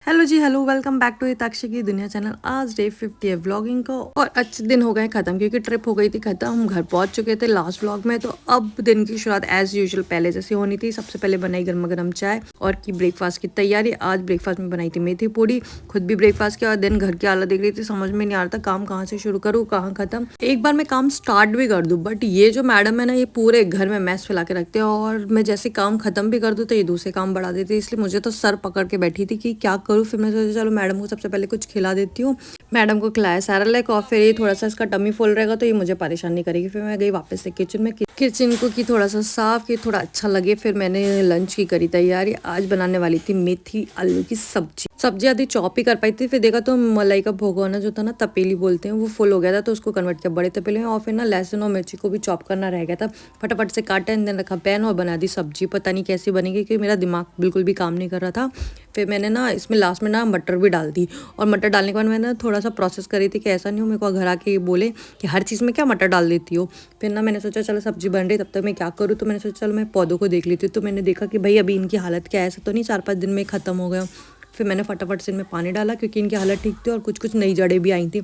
Hello जी, hello, welcome back to Hitakshi की दुनिया चैनल। आज डे 50 है व्लॉगिंग का और अच्छे दिन हो गए खत्म क्योंकि ट्रिप हो गई थी खत्म। हम घर पहुंच चुके थे लास्ट व्लॉग में। तो अब दिन की शुरुआत एज यूजुअल पहले जैसे होनी थी। सबसे पहले बनाई गर्मा गर्म चाय और की ब्रेकफास्ट की तैयारी। आज ब्रेकफास्ट में बनाई थी मेथी पूरी। खुद भी ब्रेकफास्ट किया और दिन घर की हालत देख रही थी, समझ में नहीं आ रहा था काम कहाँ से शुरू करूँ कहाँ खत्म। एक बार मैं काम स्टार्ट भी कर दूँ, बट ये जो मैडम है ना, ये पूरे घर में मैस फैला के रखते हैं और मैं जैसे काम खत्म भी कर दूँ तो ये दूसरे काम बढ़ा देते हैं। इसलिए मुझे तो सर पकड़ के बैठी थी कि क्या करूँ। फिर मैं सोचा चलो मैडम को सबसे पहले कुछ खिला देती हूँ। मैडम को खिलाया सैरेलैक और फिर ये थोड़ा सा इसका टमी फुल रहेगा तो ये मुझे परेशान नहीं करेगी। फिर मैं गई वापस से किचन में। किचन को की थोड़ा सा साफ कि थोड़ा अच्छा लगे। फिर मैंने लंच की करी तैयारी। आज बनाने वाली थी मेथी आलू की सब्जी आधी चॉप ही कर पाई थी। फिर देखा तो मलाई का भगोना जो था ना, तपेली बोलते हैं, वो फुल हो गया था तो उसको कन्वर्ट किया बड़े तपेले में। और फिर ना लहसुन और मिर्ची को भी चॉप करना रह गया था, फटाफट से काटा एंड देन रखा पैन और बना दी सब्जी। पता नहीं कैसी बनेगी क्योंकि मेरा दिमाग बिल्कुल भी काम नहीं कर रहा था। फिर मैंने ना इसमें लास्ट में ना मटर भी डाल दी और मटर डालने के बाद मैंने थोड़ा सा प्रोसेस करी थी कि ऐसा नहीं हो मेरे को घर आके बोले कि हर चीज़ में क्या मटर डाल देती हो। फिर ना मैंने सोचा चलो सब्जी बन रही तब तक मैं क्या करूँ, तो मैंने सोचा चलो मैं पौधों को देख लेती हूँ। तो मैंने देखा कि भाई अभी इनकी हालत क्या है, ऐसा तो नहीं 4-5 दिन में ख़त्म हो गया। फिर मैंने फटाफट से इनमें पानी डाला क्योंकि इनकी हालत ठीक थी और कुछ कुछ नई जड़ें भी आई थी।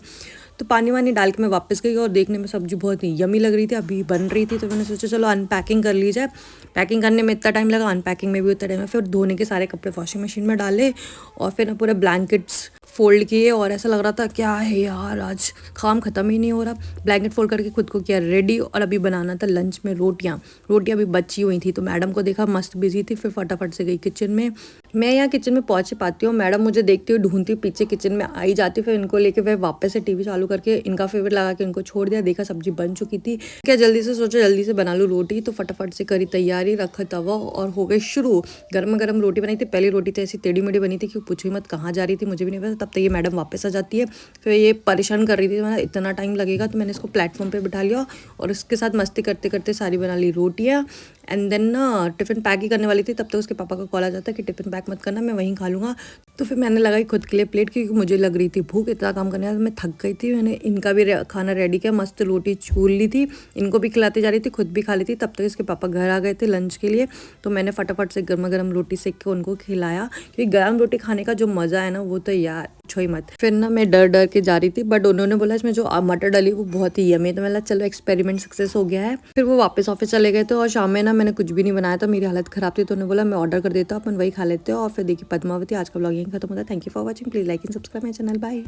तो पानी वानी डाल के मैं वापस गई और देखने में सब्जी बहुत ही यमी लग रही थी, अभी बन रही थी। तो मैंने सोचा चलो अनपैकिंग कर ली जाए। पैकिंग करने में इतना टाइम लगा, अनपैकिंग में भी उतना टाइम है। फिर धोने के सारे कपड़े वॉशिंग मशीन में डाले और फिर ना पूरे ब्लैंकेट्स फोल्ड किए और ऐसा लग रहा था क्या है यार, आज काम ख़त्म ही नहीं हो रहा। ब्लैंकेट फोल्ड करके खुद को किया रेडी और अभी बनाना था लंच में रोटियाँ भी बची हुई थी। तो मैडम को देखा मस्त बिजी थी, फिर फटाफट से गई किचन में। मैं यहाँ किचन में पहुँच पाती हूँ, मैडम मुझे देखती हुई ढूंढती पीछे किचन में आई जाती। फिर इनको लेके फिर वापस से टीवी चालू करके इनका फेवरेट लगा के इनको छोड़ दिया। देखा सब्जी बन चुकी थी, क्या जल्दी से सोचा जल्दी से बना लूँ रोटी। तो फटाफट से करी तैयारी, रखा तवा और हो गई शुरू। गर्मा गर्म रोटी बनाई थी। पहली रोटी तो ऐसी टेढ़ी मेढ़ी बनी थी कि पूछी मत कहाँ जा रही थी, मुझे भी नहीं पता। तब तक ये मैडम वापस आ जाती है। फिर ये परेशान कर रही थी, मैंने इतना टाइम लगेगा, तो मैंने इसको प्लेटफॉर्म पे बिठा लिया और इसके साथ मस्ती करते करते सारी बना ली रोटियाँ। एंड देन ना टिफ़िन पैक ही करने वाली थी, तब तक उसके पापा का कॉल आ जाता कि टिफ़िन पैक मत करना, मैं वहीं खा लूँगा। तो फिर मैंने लगाई खुद के लिए प्लेट क्योंकि मुझे लग रही थी भूख, इतना काम करने बाद मैं थक गई थी। मैंने इनका भी खाना रेडी किया, मस्त रोटी छूल ली थी, इनको भी खिलाती जा रही थी, खुद भी खा ली थी। तब तक इसके पापा घर आ गए थे लंच के लिए। तो मैंने फटाफट से गर्मा गर्म रोटी सेक के उनको खिलाया क्योंकि गर्म रोटी खाने का जो मज़ा है ना, वो तो यार छो ही मत। फिर ना मैं डर डर के जा रही थी, बट उन्होंने बोला इसमें जो मटर डाली वो बहुत ही यमी। तो मैंने चलो एक्सपेरिमेंट सक्सेस हो गया है। फिर वो वापस ऑफिस चले गए थे और शाम में ना मैंने कुछ भी नहीं बनाया था, मेरी हालत खराब थी। तो उन्होंने बोला मैं ऑर्डर कर देता हूँ, अपन वही खा लेते हो। और फिर देखिए पद्मावती, आज का ब्लॉग यहीं खत्म होता है। Thank you for watching, please like and subscribe my channel, bye.